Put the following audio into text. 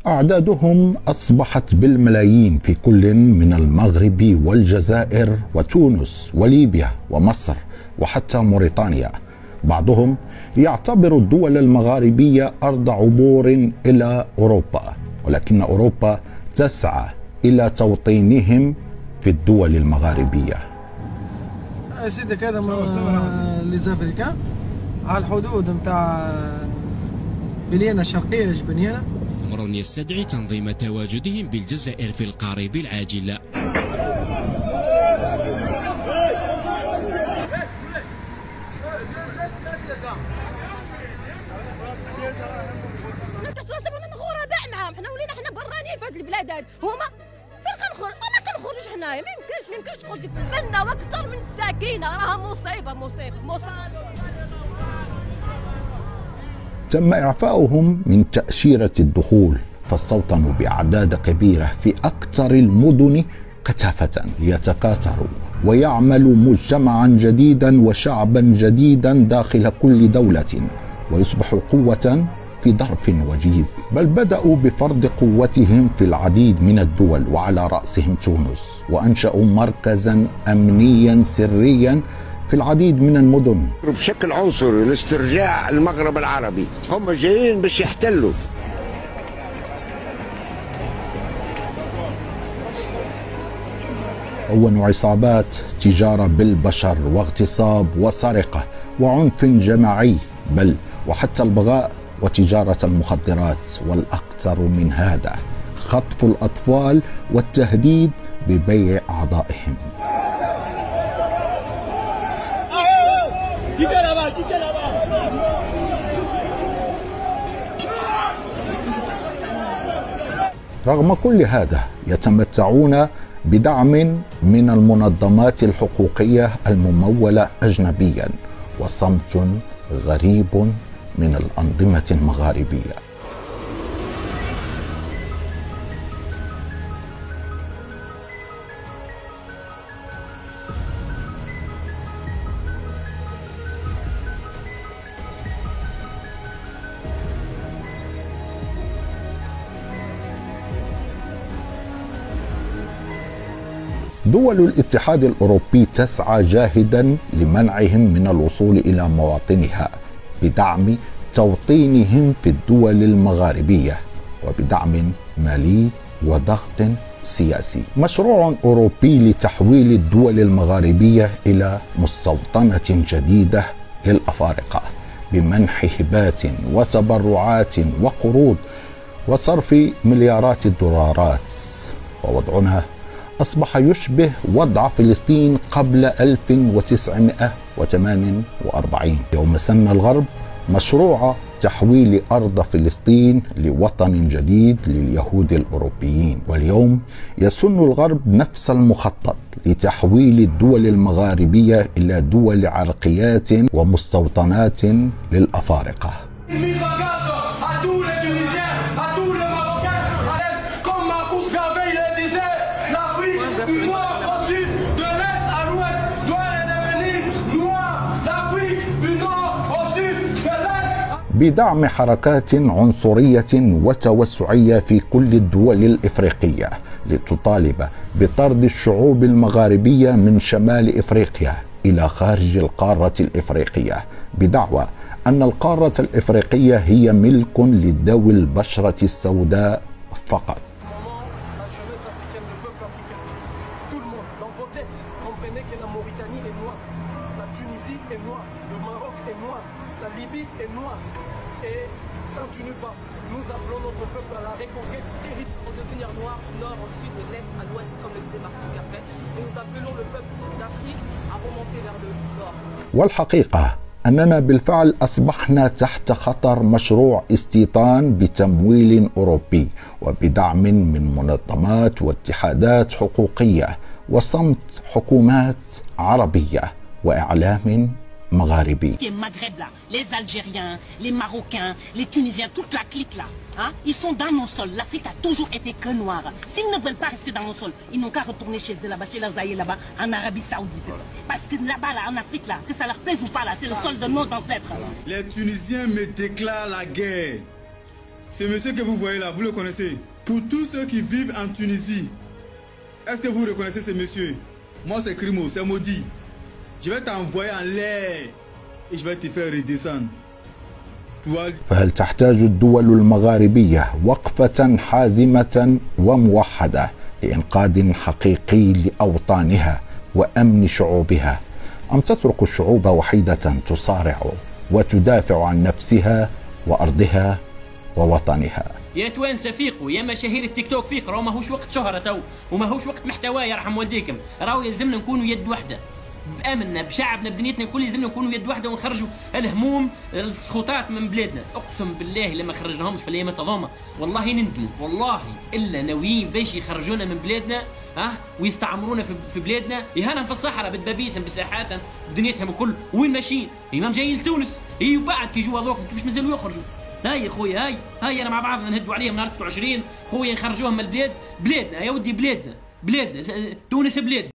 أعدادهم أصبحت بالملايين في كل من المغرب والجزائر وتونس وليبيا ومصر وحتى موريتانيا. بعضهم يعتبر الدول المغاربية أرض عبور إلى أوروبا، ولكن أوروبا تسعى إلى توطينهم في الدول المغاربية. سيدك هذا ليزافريكان على الحدود نتاع بليانة الشرقية جبنيانة. أمر يستدعي تنظيم تواجدهم بالجزائر في القريب العاجل. غرباء معاهم، حنا ولينا حنا برانيين في هذه البلاد هذه، هما فين كنخرج؟ ما كنخرجوش حنايا، ما يمكنش تخرجي منا واكثر من الساكنه، راها مصيبه. تم إعفاؤهم من تأشيرة الدخول، فاستوطنوا بأعداد كبيرة في أكثر المدن كثافة ليتكاثروا ويعملوا مجتمعا جديدا وشعبا جديدا داخل كل دولة، ويصبحوا قوة في ظرف وجيز. بل بدأوا بفرض قوتهم في العديد من الدول وعلى رأسهم تونس، وأنشأوا مركزا أمنيا سريا في العديد من المدن بشكل عنصري لاسترجاع المغرب العربي. هم جايين باش يحتلوا. كونوا عصابات تجارة بالبشر واغتصاب وسرقة وعنف جماعي، بل وحتى البغاء وتجارة المخدرات، والأكثر من هذا خطف الأطفال والتهديد ببيع أعضائهم. رغم كل هذا يتمتعون بدعم من المنظمات الحقوقية الممولة أجنبيا، وصمت غريب من الأنظمة المغاربية. دول الاتحاد الأوروبي تسعى جاهدا لمنعهم من الوصول إلى مواطنها بدعم توطينهم في الدول المغاربية وبدعم مالي وضغط سياسي. مشروع أوروبي لتحويل الدول المغاربية إلى مستوطنة جديدة للأفارقة بمنح هبات وتبرعات وقروض وصرف مليارات الدولارات، ووضعنا أصبح يشبه وضع فلسطين قبل 1948 يوم سن الغرب مشروع تحويل أرض فلسطين لوطن جديد لليهود الأوروبيين. واليوم يسن الغرب نفس المخطط لتحويل الدول المغاربية إلى دول عرقيات ومستوطنات للأفارقة. بدعم حركات عنصرية وتوسعية في كل الدول الإفريقية لتطالب بطرد الشعوب المغاربية من شمال إفريقيا إلى خارج القارة الإفريقية، بدعوى أن القارة الإفريقية هي ملك لذوي البشرة السوداء فقط. Nous appelons notre peuple à la reconquête territoriale pour devenir noir, nord, au sud, de l'est à l'ouest, comme le disait Marcus Garvey. Et nous appelons le peuple d'Afrique à remonter vers le nord. والحقيقة أننا بالفعل أصبحنا تحت خطر مشروع استيطان بتمويل أوروبي وبدعم من منظمات واتحادات حقوقية وصمت حكومات عربية وإعلام مغاربي. Maghreb là, les Algériens, les Marocains, les Tunisiens, toute la clique là, hein, ils sont dans nos sols. L'Afrique a toujours été que noire. S'ils ne veulent pas rester dans nos sols, ils n'ont qu'à retourner chez eux là-bas, chez leurs aïeux là-bas, en Arabie Saoudite. Parce que là-bas là, en Afrique là, que ça leur plaise ou pas là, c'est le sol de nos ancêtres. Les Tunisiens me déclarent la guerre. Ce monsieur que vous voyez là, vous le connaissez? Pour tous ceux qui vivent en Tunisie, est-ce que vous reconnaissez ce monsieur? Moi c'est Crimo, c'est maudit. Je vais t'envoyer en l'air et je vais te faire redescendre. فهل تحتاج الدول المغاربية وقفة حازمة وموحدة لإنقاذ حقيقي لأوطانها وأمن شعوبها، أم تترك الشعوب وحيدة تصارع وتدافع عن نفسها وأرضها ووطنها؟ يا توانسه فيقوا، يا مشاهير التيك توك فيق، راهو ماهوش وقت شهرة تو وماهوش وقت محتوى يرحم والديكم، راهو يلزمنا نكونوا يد واحدة بأمننا بشعبنا بدنيتنا الكل، يلزمنا نكونوا يد واحدة ونخرجوا الهموم السخوطات من بلادنا. اقسم بالله لما خرجناهمش في الايامات هذوما والله نندموا، والله الا ناويين باش يخرجونا من بلادنا ويستعمرونا في بلادنا، يهانا في الصحراء بالدبابيسهم بسلاحاتهم بدنيتهم الكل، وين ماشيين؟ راهم جايين لتونس، وبعد كي يجوا هذوك كيفاش مازالوا يخرجوا؟ هاي يا خويا هاي انا مع بعضنا نهدوا عليهم نهار 26 خويا نخرجوهم من البلاد، بلادنا يا ودي بلادنا تونس بلاد.